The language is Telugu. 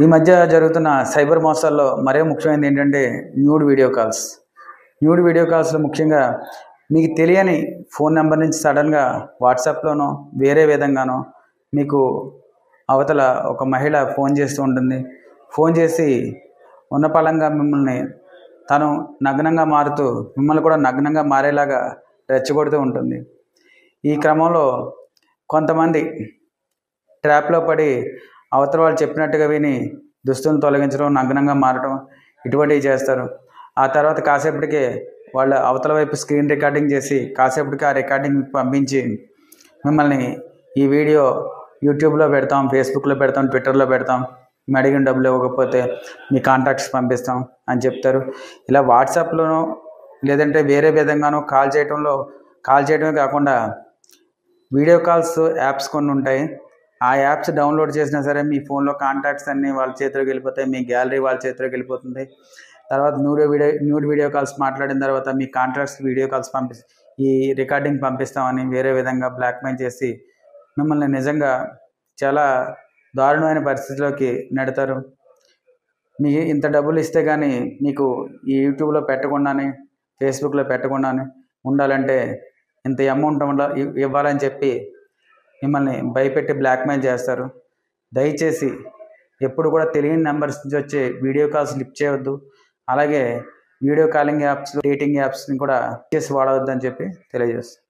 ఈ మధ్య జరుగుతున్న సైబర్ మోసాల్లో మరే ముఖ్యమైనది ఏంటంటే nude video calls. Nude video కాల్స్లో ముఖ్యంగా మీకు తెలియని ఫోన్ నెంబర్ నుంచి సడన్గా వాట్సాప్లోనో వేరే విధంగానో మీకు అవతల ఒక మహిళ ఫోన్ చేస్తూ ఉంటుంది. ఫోన్ చేసి ఉన్న పళంగా మిమ్మల్ని తను నగ్నంగా మారుతూ మిమ్మల్ని కూడా నగ్నంగా మారేలాగా రెచ్చగొడుతూ ఉంటుంది. ఈ క్రమంలో కొంతమంది ట్రాప్లో పడి అవతల వాళ్ళు చెప్పినట్టుగా విని దుస్తులను తొలగించడం, నగ్నంగా మారడం ఇటువంటివి చేస్తారు. ఆ తర్వాత కాసేపటికే వాళ్ళ అవతల వైపు స్క్రీన్ రికార్డింగ్ చేసి కాసేపటికి ఆ రికార్డింగ్ పంపించి మిమ్మల్ని ఈ వీడియో యూట్యూబ్లో పెడతాం, ఫేస్బుక్లో పెడతాం, ట్విట్టర్లో పెడతాం, మీ అడిగిన డబ్బులు ఇవ్వకపోతే మీ కాంటాక్ట్స్ పంపిస్తాం అని చెప్తారు. ఇలా వాట్సాప్లోనో లేదంటే వేరే విధంగానో కాల్ చేయడమే కాకుండా వీడియో కాల్స్ యాప్స్ కొన్ని ఉంటాయి. ఆ యాప్స్ డౌన్లోడ్ చేసినా సరే మీ ఫోన్లో కాంటాక్ట్స్ అన్నీ వాళ్ళ చేతిలోకి వెళ్ళిపోతాయి, మీ గ్యాలరీ వాళ్ళ చేతిలోకి వెళ్ళిపోతుంది. తర్వాత న్యూడ్ వీడియో కాల్స్ మాట్లాడిన తర్వాత మీ కాంటాక్ట్స్ వీడియో కాల్స్ ఈ రికార్డింగ్ పంపిస్తామని వేరే విధంగా బ్లాక్మెయిల్ చేసి మిమ్మల్ని నిజంగా చాలా దారుణమైన పరిస్థితిలోకి నెడతారు. మీ ఇంత డబ్బులు ఇస్తే కానీ మీకు ఈ యూట్యూబ్లో పెట్టకుండానే, ఫేస్బుక్లో పెట్టకుండానే ఉండాలంటే ఇంత అమౌంట్ ఇవ్వాలని చెప్పి మిమ్మల్ని భయపెట్టి బ్లాక్మెయిల్ చేస్తారు. దయచేసి ఎప్పుడు కూడా తెలియని నెంబర్స్ నుంచి వచ్చే వీడియో కాల్స్ లిఫ్ట్ చేయవద్దు. అలాగే వీడియో కాలింగ్ యాప్స్, డేటింగ్ యాప్స్ని కూడా చేసి వాడవద్దు అని చెప్పి తెలియజేస్తాను.